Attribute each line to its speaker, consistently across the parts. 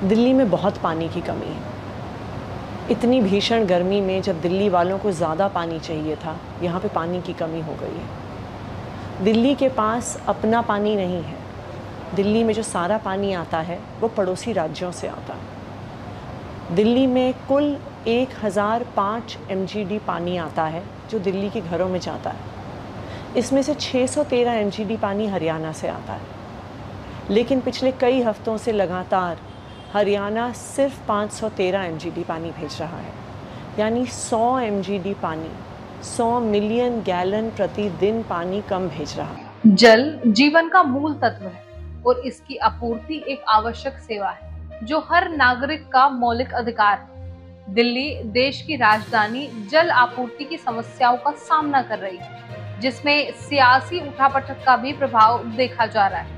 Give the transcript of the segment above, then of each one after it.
Speaker 1: दिल्ली में बहुत पानी की कमी है। इतनी भीषण गर्मी में जब दिल्ली वालों को ज़्यादा पानी चाहिए था, यहाँ पे पानी की कमी हो गई है। दिल्ली के पास अपना पानी नहीं है। दिल्ली में जो सारा पानी आता है वो पड़ोसी राज्यों से आता है। दिल्ली में कुल 1005 MGD पानी आता है जो दिल्ली के घरों में जाता है। इसमें से 613 MGD पानी हरियाणा से आता है। लेकिन पिछले कई हफ्तों से लगातार हरियाणा सिर्फ 513 MGD पानी भेज रहा है, यानी 100 MGD पानी, 100 मिलियन गैलन प्रतिदिन पानी कम भेज रहा है।
Speaker 2: जल जीवन का मूल तत्व है और इसकी आपूर्ति एक आवश्यक सेवा है जो हर नागरिक का मौलिक अधिकार है। दिल्ली देश की राजधानी जल आपूर्ति की समस्याओं का सामना कर रही है, जिसमें सियासी उठापटक का भी प्रभाव देखा जा रहा है।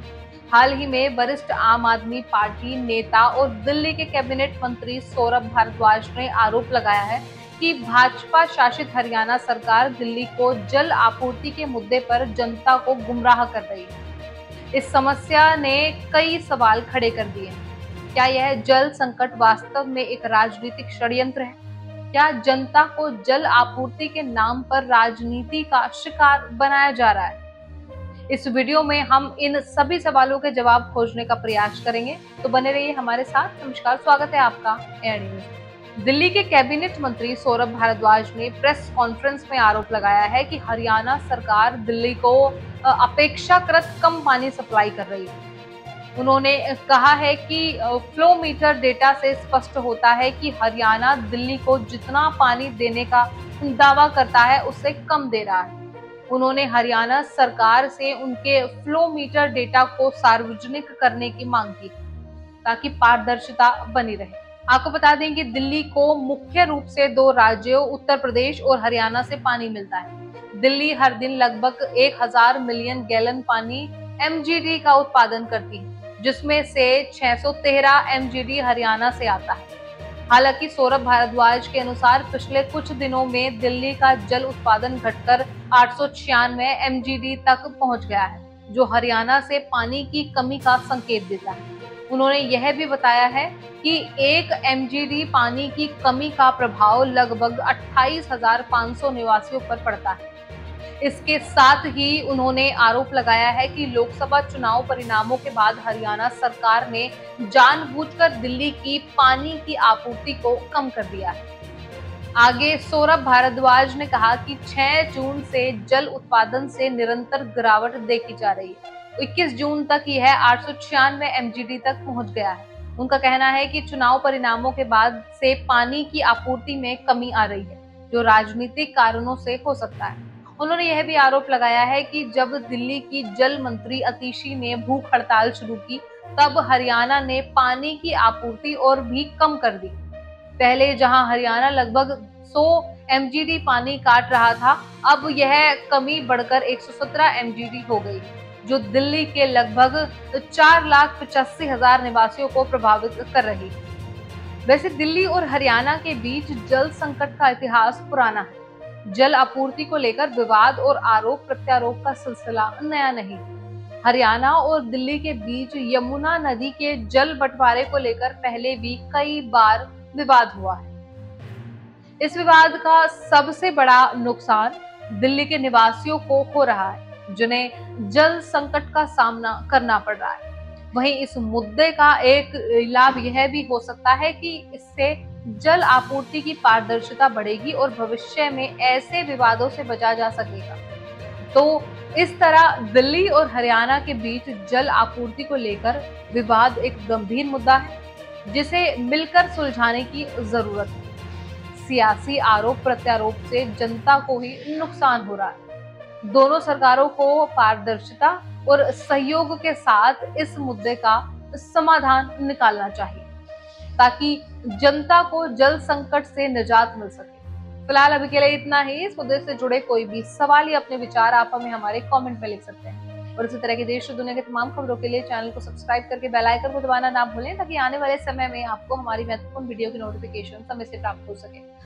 Speaker 2: हाल ही में वरिष्ठ आम आदमी पार्टी नेता और दिल्ली के कैबिनेट मंत्री सौरभ भारद्वाज ने आरोप लगाया है कि भाजपा शासित हरियाणा सरकार दिल्ली को जल आपूर्ति के मुद्दे पर जनता को गुमराह कर रही है। इस समस्या ने कई सवाल खड़े कर दिए हैं। क्या यह जल संकट वास्तव में एक राजनीतिक षड्यंत्र है? क्या जनता को जल आपूर्ति के नाम पर राजनीति का शिकार बनाया जा रहा है? इस वीडियो में हम इन सभी सवालों के जवाब खोजने का प्रयास करेंगे, तो बने रहिए हमारे साथ। नमस्कार, स्वागत है आपका एआईडी न्यूज। दिल्ली के कैबिनेट मंत्री सौरभ भारद्वाज ने प्रेस कॉन्फ्रेंस में आरोप लगाया है कि हरियाणा सरकार दिल्ली को अपेक्षाकृत कम पानी सप्लाई कर रही है। उन्होंने कहा है कि फ्लो मीटर डेटा से स्पष्ट होता है कि हरियाणा दिल्ली को जितना पानी देने का दावा करता है उससे कम दे रहा है। उन्होंने हरियाणा सरकार से उनके फ्लो मीटर डेटा को सार्वजनिक करने की मांग की ताकि पारदर्शिता बनी रहे। आपको बता दें कि दिल्ली को मुख्य रूप से दो राज्यों उत्तर प्रदेश और हरियाणा से पानी मिलता है। दिल्ली हर दिन लगभग 1000 मिलियन गैलन पानी MGD का उत्पादन करती है, जिसमें से 613 MGD हरियाणा से आता है। हालांकि सौरभ भारद्वाज के अनुसार पिछले कुछ दिनों में दिल्ली का जल उत्पादन घटकर 896 MGD तक पहुंच गया है, जो हरियाणा से पानी की कमी का संकेत देता है। उन्होंने यह भी बताया है कि 1 MGD पानी की कमी का प्रभाव लगभग 28,500 निवासियों पर पड़ता है। इसके साथ ही उन्होंने आरोप लगाया है कि लोकसभा चुनाव परिणामों के बाद हरियाणा सरकार ने जानबूझकर दिल्ली की पानी की आपूर्ति को कम कर दिया है। आगे सौरभ भारद्वाज ने कहा कि 6 जून से जल उत्पादन से निरंतर गिरावट देखी जा रही है। 21 जून तक यह 896 MGD तक पहुंच गया है। उनका कहना है कि चुनाव परिणामों के बाद से पानी की आपूर्ति में कमी आ रही है, जो राजनीतिक कारणों से हो सकता है। उन्होंने यह भी आरोप लगाया है कि जब दिल्ली की जल मंत्री अतिशी ने भूख हड़ताल शुरू की, तब हरियाणा ने पानी की आपूर्ति और भी कम कर दी। पहले जहां हरियाणा लगभग 100 MGD पानी काट रहा था, अब यह कमी बढ़कर 117 MGD हो गई, जो दिल्ली के लगभग 4,85,000 निवासियों को प्रभावित कर रही है। वैसे दिल्ली और हरियाणा के बीच जल संकट का इतिहास पुराना है। जल आपूर्ति को लेकर विवाद और आरोप प्रत्यारोप का सिलसिला नया नहीं। हरियाणा और दिल्ली के बीच यमुना नदी के जल बंटवारे को लेकर पहले भी कई बार विवाद हुआ है। इस विवाद का सबसे बड़ा नुकसान दिल्ली के निवासियों को हो रहा है, जिन्हें जल संकट का सामना करना पड़ रहा है। वहीं इस मुद्दे का एक लाभ यह भी हो सकता है कि इससे जल आपूर्ति की पारदर्शिता बढ़ेगी और भविष्य में ऐसे विवादों से बचा जा सकेगा। तो इस तरह दिल्ली और हरियाणा के बीच जल आपूर्ति को लेकर विवाद एक गंभीर मुद्दा है, जिसे मिलकर सुलझाने की जरूरत है। सियासी आरोप प्रत्यारोप से जनता को ही नुकसान हो रहा है। दोनों सरकारों को पारदर्शिता और सहयोग के साथ इस मुद्दे का समाधान निकालना चाहिए, ताकि जनता को जल संकट से निजात मिल सके। फिलहाल अभी के लिए इतना ही। इस मुद्दे से जुड़े कोई भी सवाल या अपने विचार आप हमें हमारे कमेंट में लिख सकते हैं। और इसी तरह के देश और दुनिया के तमाम खबरों के लिए चैनल को सब्सक्राइब करके बेल आइकन को दबाना ना भूलें, ताकि आने वाले समय में आपको हमारी महत्वपूर्ण वीडियो की नोटिफिकेशन समय से प्राप्त हो सके।